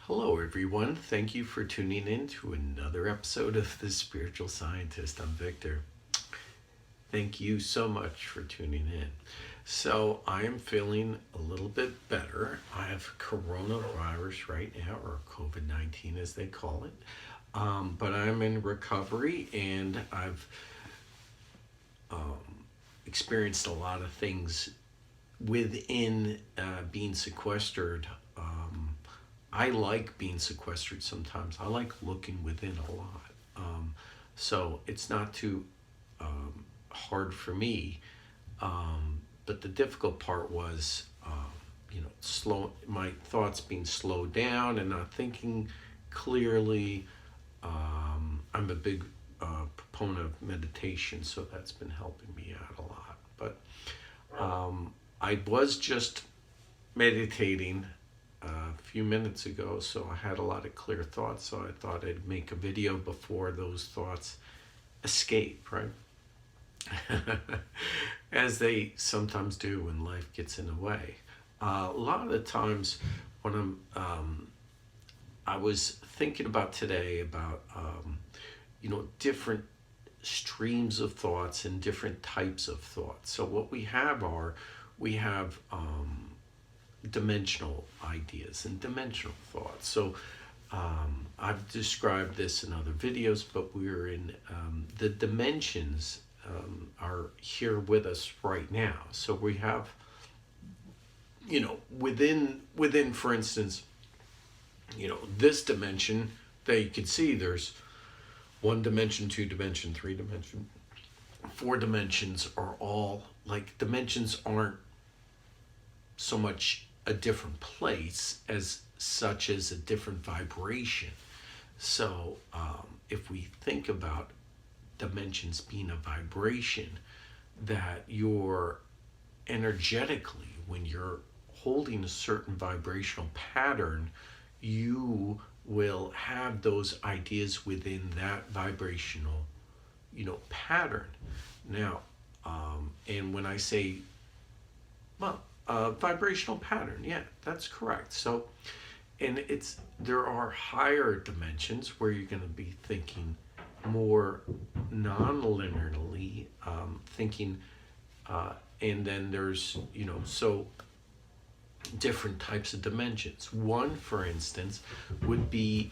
Hello, everyone. Thank you for tuning in to another episode of The Spiritual Scientist. I'm Victor. Thank you so much for tuning in. So, I am feeling a little bit better. I have coronavirus right now, or COVID 19 as they call it. But I'm in recovery and I've experienced a lot of things within being sequestered. I like being sequestered sometimes. I like looking within a lot. So it's not too hard for me. But the difficult part was, my thoughts being slowed down and not thinking clearly. I'm a big proponent of meditation, so that's been helping me out a lot. But I was just meditating a few minutes ago, so I had a lot of clear thoughts, so I thought I'd make a video before those thoughts escape, right? As they sometimes do when life gets in the way. A lot of the times when I was thinking about today about, different streams of thoughts and different types of thoughts. So what we have dimensional ideas and dimensional thoughts. So I've described this in other videos, but we're in the dimensions are here with us right now. So we have, within for instance, this dimension that you can see, there's 1 dimension, 2 dimension, 3 dimension, 4 dimensions are all like dimensions aren't so much a different place as such as a different vibration. So if we think about dimensions being a vibration, that you're energetically, when you're holding a certain vibrational pattern, you will have those ideas within that vibrational, pattern. Now, and when I say, vibrational pattern, yeah, that's correct. So, and there are higher dimensions where you're going to be thinking more non-linearly, thinking, and then there's, so different types of dimensions. One, for instance, would be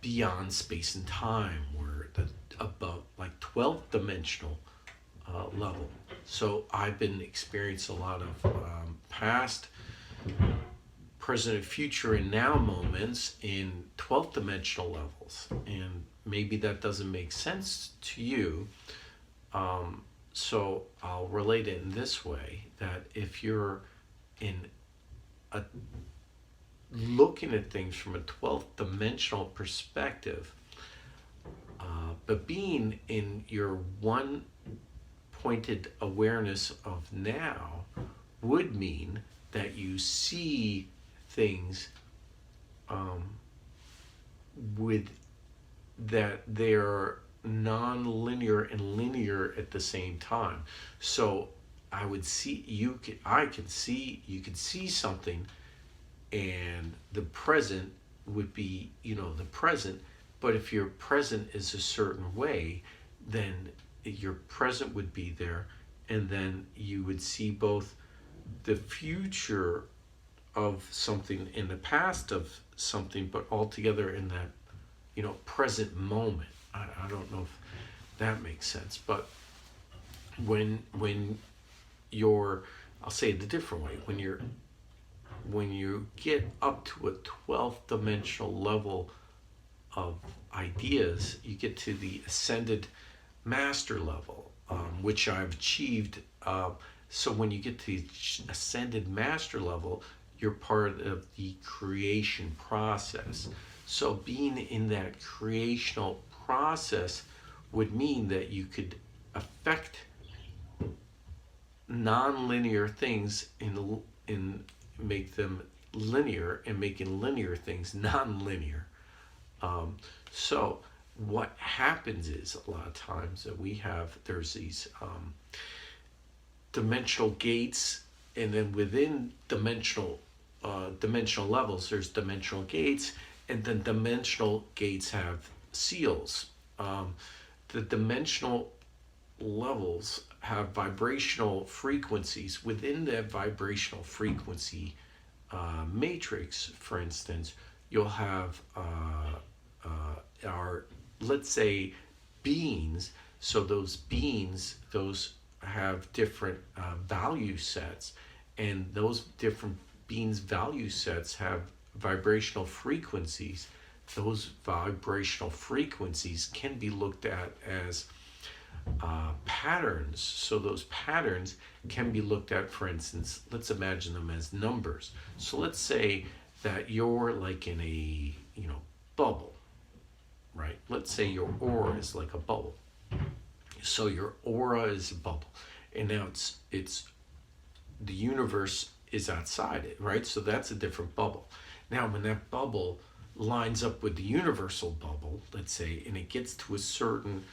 beyond space and time, where above like 12th dimensional level. So I've been experiencing a lot of past, present, future, and now moments in 12th dimensional levels. And maybe that doesn't make sense to you. So I'll relate it in this way, that if you're looking at things from a 12th dimensional perspective, but being in your one pointed awareness of now would mean that you see things with that they're non-linear and linear at the same time. So I would see you could see something, and the present would be the present. But if your present is a certain way, then your present would be there, and then you would see both the future of something in the past of something, but all together in that present moment. I don't know if that makes sense, but when you're, I'll say it a different way, when you get up to a 12th dimensional level of ideas, you get to the ascended master level, which I've achieved. So when you get to the ascended master level, you're part of the creation process. So being in that creational process would mean that you could affect non-linear things in make them linear, and making linear things non-linear. So what happens is, a lot of times that there's these dimensional gates, and then within dimensional dimensional levels. There's dimensional gates, and then dimensional gates have seals. The dimensional levels have vibrational frequencies. Within that vibrational frequency matrix, for instance, you'll have our, let's say, beings. So those beings, those have different value sets, and those different beings' value sets have vibrational frequencies. Those vibrational frequencies can be looked at as patterns. So those patterns can be looked at, for instance, let's imagine them as numbers. So let's say that you're like in a, bubble, right? Let's say your aura is like a bubble. So your aura is a bubble, and now it's the universe is outside it, right? So that's a different bubble. Now, when that bubble lines up with the universal bubble, let's say, and it gets to a certain,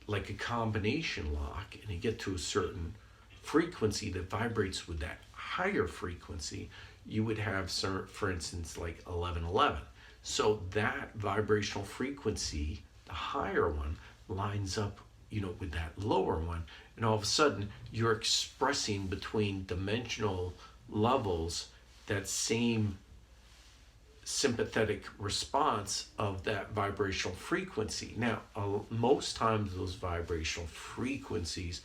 like a combination lock, and you get to a certain frequency that vibrates with that higher frequency, you would have, for instance, like 1111. So that vibrational frequency, the higher one, lines up, with that lower one, and all of a sudden you're expressing between dimensional levels that same sympathetic response of that vibrational frequency. Now, most times those vibrational frequencies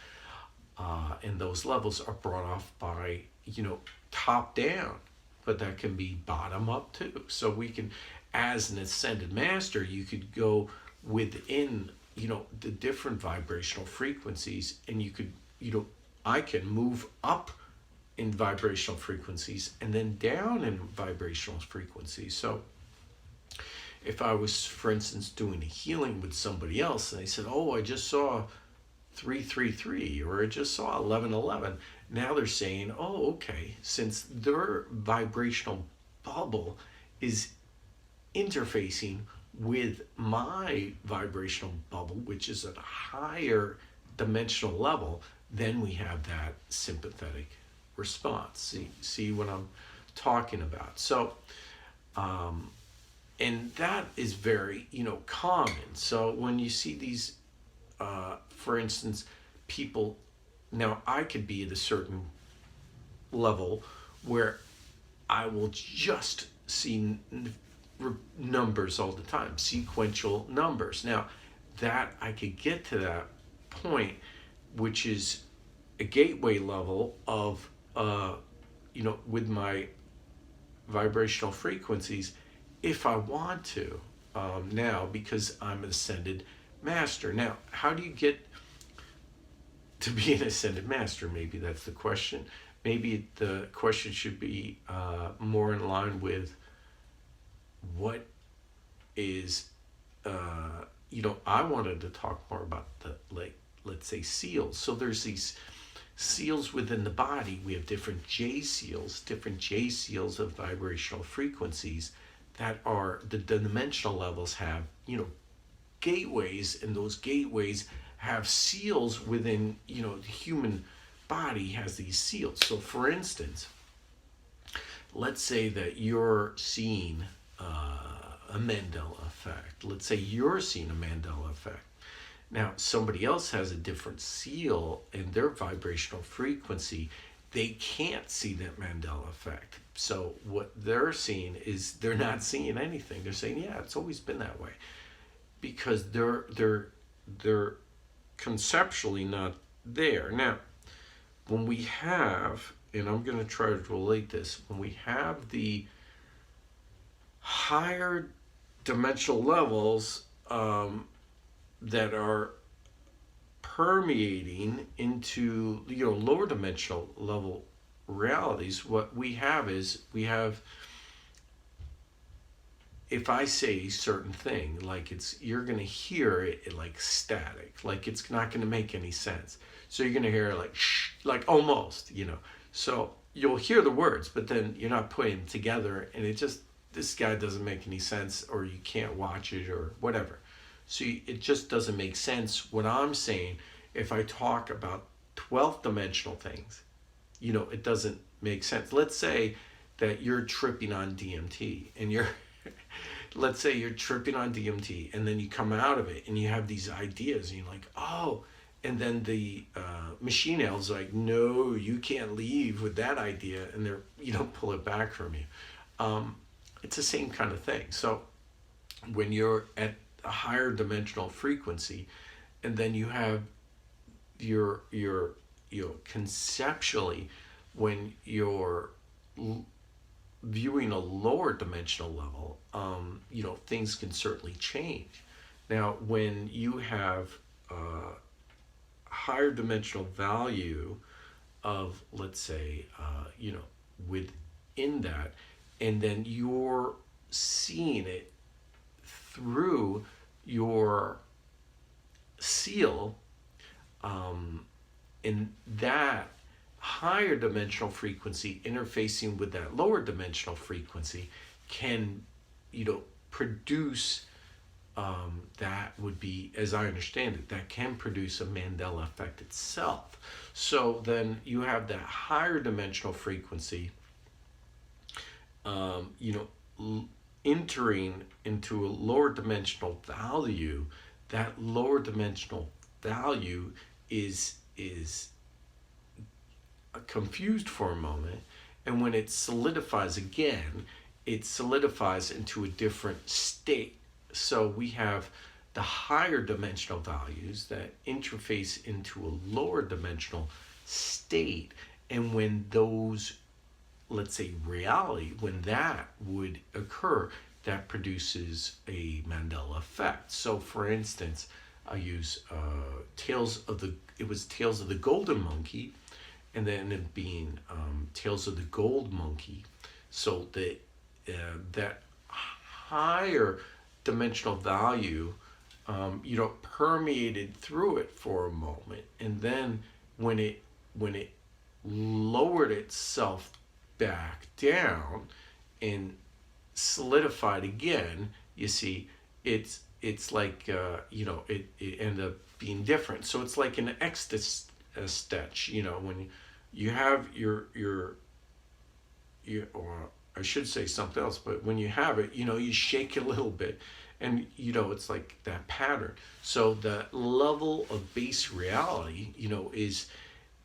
and those levels are brought off by, top down, but that can be bottom up too. So we can, as an ascended master, you could go within, the different vibrational frequencies, and you could, I can move up in vibrational frequencies and then down in vibrational frequencies. So if I was, for instance, doing a healing with somebody else, and they said, oh, I just saw 333, or I just saw 1111, now they're saying, oh, okay, since their vibrational bubble is interfacing with my vibrational bubble, which is at a higher dimensional level, then we have that sympathetic response. See what I'm talking about? So, and that is very, common. So when you see these, for instance, people, now I could be at a certain level where I will just see numbers all the time, sequential numbers. Now, that I could get to that point, which is a gateway level of, with my vibrational frequencies, if I want to, now, because I'm an ascended master. Now, how do you get to be an ascended master? Maybe that's the question. Maybe the question should be more in line with what is, I wanted to talk more about the, like, let's say seals. So there's these seals within the body. We have different J seals of vibrational frequencies that are, the dimensional levels have, gateways, and those gateways have seals within, the human body has these seals. So for instance, let's say that you're seeing a Mandela effect. Let's say you're seeing a Mandela effect. Now, somebody else has a different seal in their vibrational frequency. They can't see that Mandela effect. So what they're seeing is they're not seeing anything. They're saying, yeah, it's always been that way. Because they're conceptually not there. Now, when we have, and I'm going to try to relate this, when we have the higher dimensional levels that are permeating into, lower dimensional level realities, what we have is, if I say a certain thing, like you're going to hear it like static, like it's not going to make any sense. So you're going to hear like shh, like almost, So you'll hear the words, but then you're not putting them together, and this guy doesn't make any sense, or you can't watch it, or whatever. So it just doesn't make sense what I'm saying. If I talk about 12th dimensional things, it doesn't make sense. Let's say that you're tripping on DMT, and you're let's say you're tripping on DMT, and then you come out of it and you have these ideas and you're like, oh, and then the machine elves like, no, you can't leave with that idea, and they're, you don't pull it back from you. It's the same kind of thing. So when you're at a higher dimensional frequency, and then you have your conceptually, when you're viewing a lower dimensional level, things can certainly change. Now, when you have higher dimensional value of, let's say, within that, and then you're seeing it through your seal, in that higher dimensional frequency interfacing with that lower dimensional frequency can, produce, that would be, as I understand it, that can produce a Mandela effect itself. So then you have that higher dimensional frequency, entering into a lower dimensional value. That lower dimensional value is confused for a moment, and when it solidifies again, it solidifies into a different state. So we have the higher dimensional values that interface into a lower dimensional state, and when those, let's say, reality, when that would occur, that produces a Mandela effect. So for instance, I use Tales of the Golden Monkey, and then it being Tales of the Gold Monkey. So that higher dimensional value, permeated through it for a moment, and then when it lowered itself back down and solidified again, you see, it's like it ended up being different. So it's like an ecstasy stitch, when you have your or I should say something else, but when you have it, you shake it a little bit, and it's like that pattern. So the level of base reality,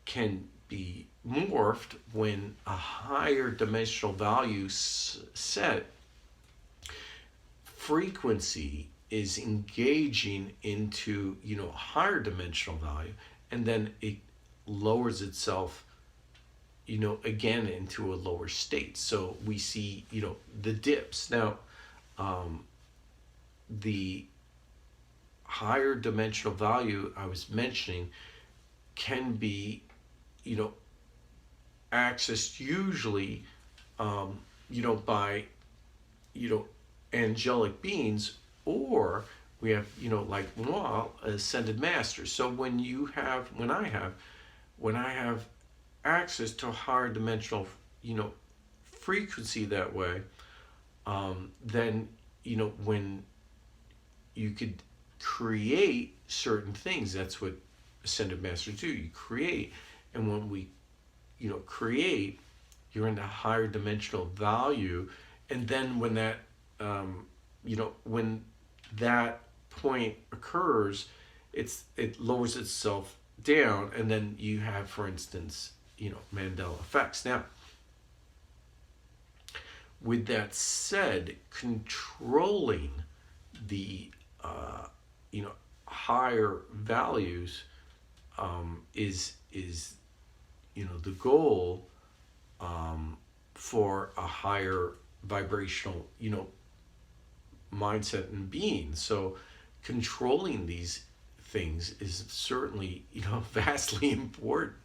can be morphed when a higher dimensional value set frequency is engaging into a higher dimensional value, and then it lowers itself again into a lower state. So we see the dips. Now the higher dimensional value I was mentioning can be accessed usually by angelic beings, or we have like moi, ascended masters. So when I have access to a higher dimensional frequency that way, then when you could create certain things. That's what ascended masters do. You create, and when we create, you're in a higher dimensional value, and then when that when that point occurs, it lowers itself down, and then you have, for instance, Mandela effects. Now, with that said, controlling the higher values is the goal for a higher vibrational mindset and being. So controlling these things is certainly vastly important.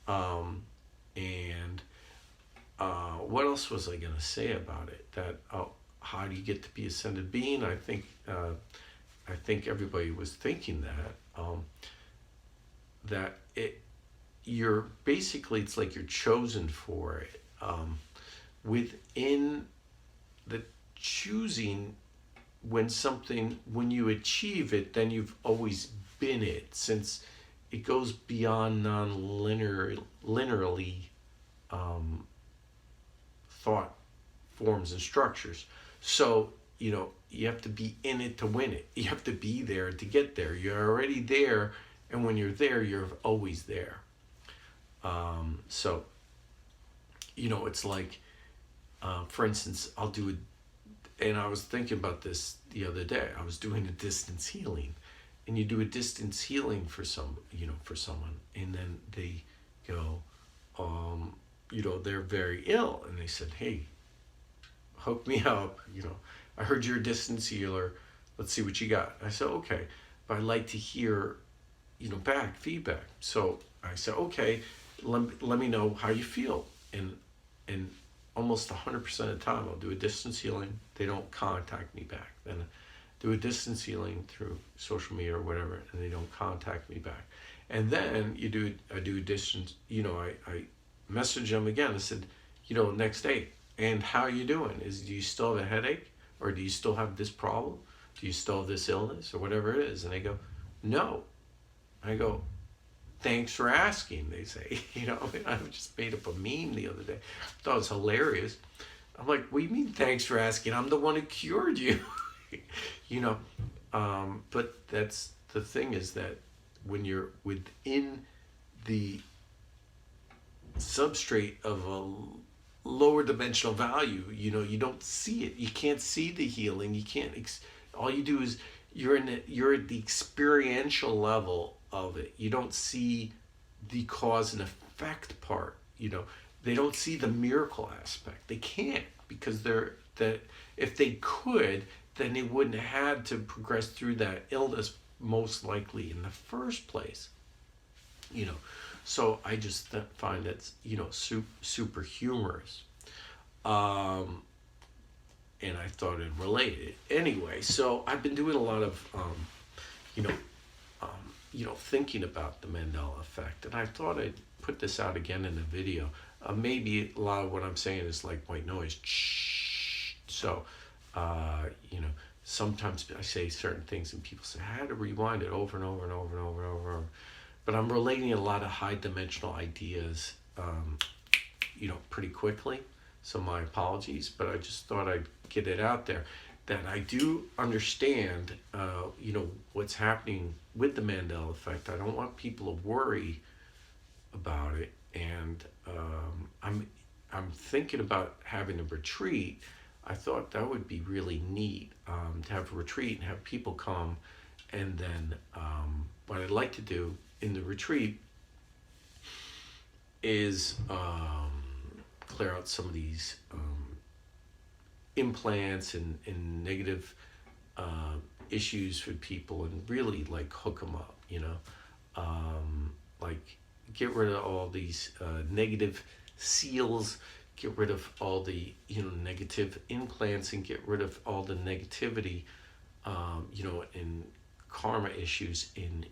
And what else was I going to say about it? That how do you get to be ascended being? I think everybody was thinking that you're basically, it's like you're chosen for it. Within the choosing, when you achieve it, then you've always been it, since it goes beyond non-linearly thought forms and structures. So, you have to be in it to win it. You have to be there to get there. You're already there, and when you're there, you're always there. So, it's like, for instance, I'll do it, and I was thinking about this the other day. I was doing a distance healing, and you do a distance healing for someone, and then they go, they're very ill, and they said, hey, hook me up, I heard you're a distance healer, let's see what you got. I said, okay, but I'd like to hear, back feedback. So I said, okay, let me know how you feel. And almost 100% of the time I'll do a distance healing, they don't contact me back. Then do a distance healing through social media or whatever, and they don't contact me back. And then I do a distance, I message them again. I said, next day, and how are you doing? Do you still have a headache? Or do you still have this problem? Do you still have this illness? Or whatever it is. And they go, no. I go, thanks for asking, they say. I just made up a meme the other day. I thought it was hilarious. I'm like, what do you mean thanks for asking? I'm the one who cured you. But that's the thing, is that when you're within the substrate of a lower dimensional value, you don't see it. You can't see the healing. You can't. All you do is you're at the experiential level of it. You don't see the cause and effect part. They don't see the miracle aspect. They can't, because if they could, then they wouldn't have had to progress through that illness most likely in the first place. So I just find it, super humorous. And I thought it related. Anyway, so I've been doing a lot of, thinking about the Mandela effect. And I thought I'd put this out again in the video. Maybe a lot of what I'm saying is like white noise. So, sometimes I say certain things and people say, I had to rewind it over and over and over and over and over. But I'm relating a lot of high dimensional ideas, pretty quickly. So my apologies, but I just thought I'd get it out there that I do understand, what's happening with the Mandela effect. I don't want people to worry about it. And I'm thinking about having a retreat. I thought that would be really neat, to have a retreat and have people come. And then what I'd like to do in the retreat is clear out some of these implants and negative issues with people, and really like hook them up, like get rid of all these negative seals, get rid of all the negative implants, and get rid of all the negativity, and karma issues, and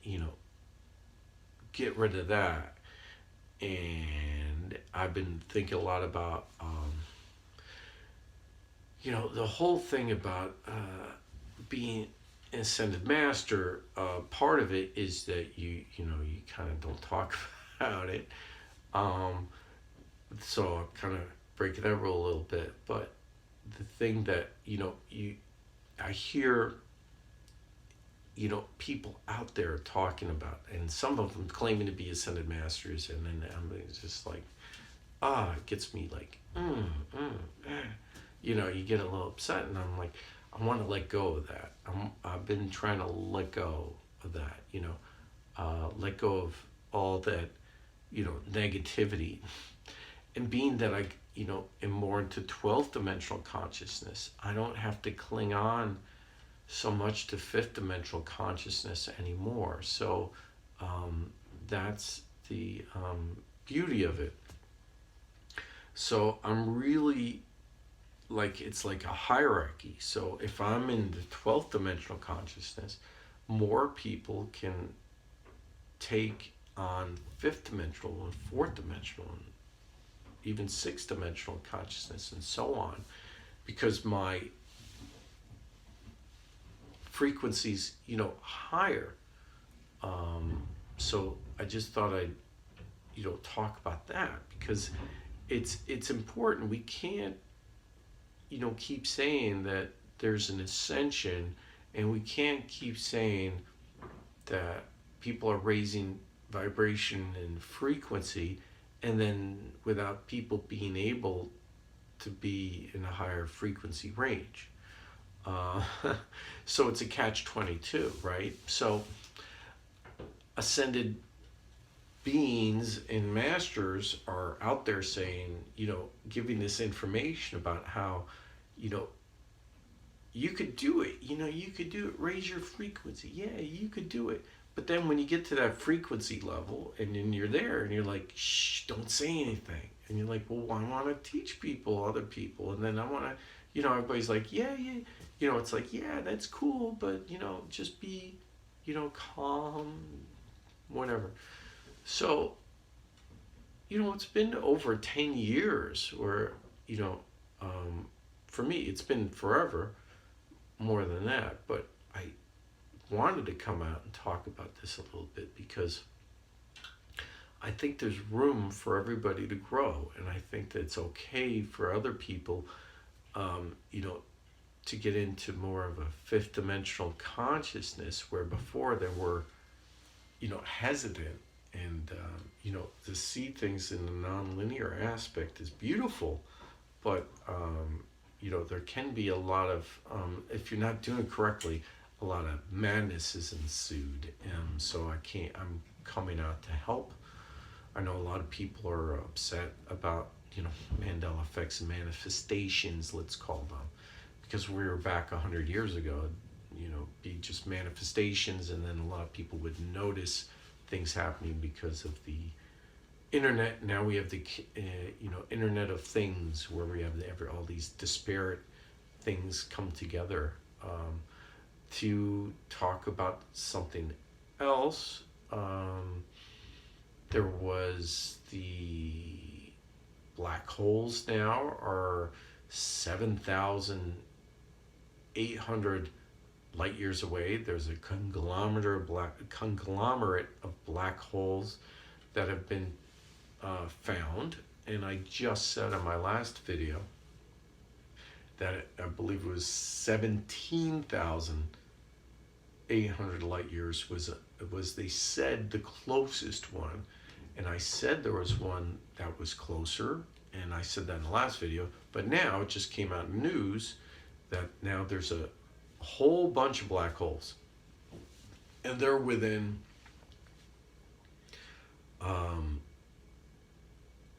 get rid of that. And I've been thinking a lot about the whole thing about being an ascended master. Part of it is that you kind of don't talk about it, so I'm kind of breaking that rule a little bit. But the thing that I hear people out there talking about, and some of them claiming to be ascended masters, and then it's just like, it gets me like, you get a little upset, and I'm like, I want to let go of that. I've been trying to let go of that, let go of all that, negativity, and being that I, am more into 12th dimensional consciousness, I don't have to cling on so much to 5th dimensional consciousness anymore. So that's the beauty of it. So I'm really like, it's like a hierarchy. So if I'm in the 12th dimensional consciousness, more people can take on 5th dimensional and 4th dimensional and even 6th dimensional consciousness, and so on, because my frequencies, higher. So I just thought I'd, talk about that, because it's important. We can't, keep saying that there's an ascension, and we can't keep saying that people are raising vibration and frequency, and then without people being able to be in a higher frequency range. Uh, so it's a catch 22, right? So ascended beings and masters are out there saying, giving this information about how, you know, you could do it. You could do it. Raise your frequency. Yeah, you could do it. But then when you get to that frequency level and then you're there and you're like, shh, don't say anything. And you're like, well, I want to teach people, other people. And then I want to, everybody's like, yeah, yeah. It's like, yeah, that's cool. But, just be, calm, whatever. So, it's been over 10 years where, for me, it's been forever, more than that. But I wanted to come out and talk about this a little bit because I think there's room for everybody to grow. And I think that it's okay for other people, to get into more of a fifth dimensional consciousness where before they were, hesitant. And, to see things in the nonlinear aspect is beautiful. But, there can be a lot of, if you're not doing it correctly, a lot of madness is ensued. So I'm coming out to help. I know a lot of people are upset about, Mandela effects and manifestations, let's call them. Because we were back 100 years ago, be just manifestations, and then a lot of people would notice things happening because of the internet. Now we have the Internet of Things, where we have all these disparate things come together to talk about something else. There was the black holes now are 7,800 light years away. There's a conglomerate of black holes that have been found. And I just said in my last video that I believe it was 17,800 light years was they said the closest one. And I said there was one that was closer, and I said that in the last video. But now it just came out in news that now there's a whole bunch of black holes, and they're within,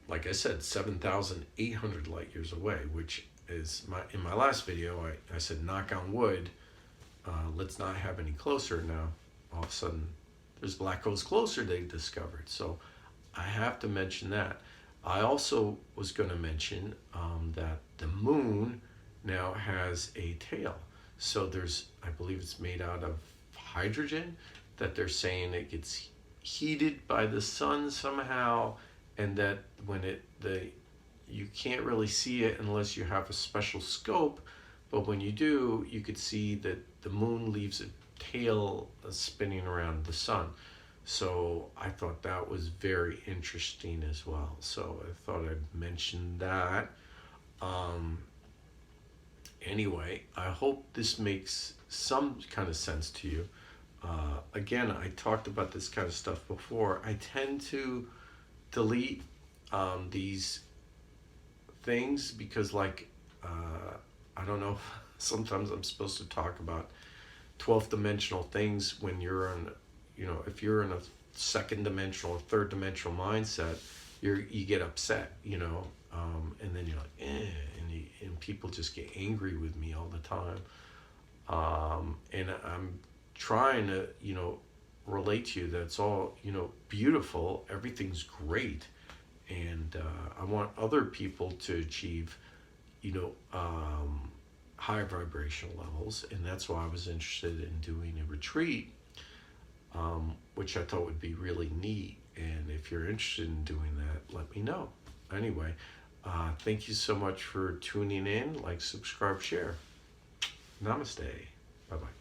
like I said, 7,800 light years away, which is in my last video, I said, knock on wood, let's not have any closer. Now, all of a sudden, there's black holes closer they discovered. So I have to mention that. I also was going to mention that the moon now has a tail. So I believe it's made out of hydrogen, that they're saying it gets heated by the sun somehow, and that when you can't really see it unless you have a special scope, but when you do, you could see that the moon leaves a tail spinning around the sun. So I thought that was very interesting as well. So I thought I'd mention that. Anyway, I hope this makes some kind of sense to you. Again, I talked about this kind of stuff before. I tend to delete these things because, I don't know, sometimes I'm supposed to talk about 12th dimensional things when you're in, if you're in a second dimensional or third dimensional mindset, you get upset, and then you're like, and people just get angry with me all the time. And I'm trying to, relate to you that it's all, beautiful, everything's great. And I want other people to achieve, higher vibrational levels. And that's why I was interested in doing a retreat, which I thought would be really neat. And if you're interested in doing that, let me know. Anyway, thank you so much for tuning in. Like, subscribe, share. Namaste. Bye-bye.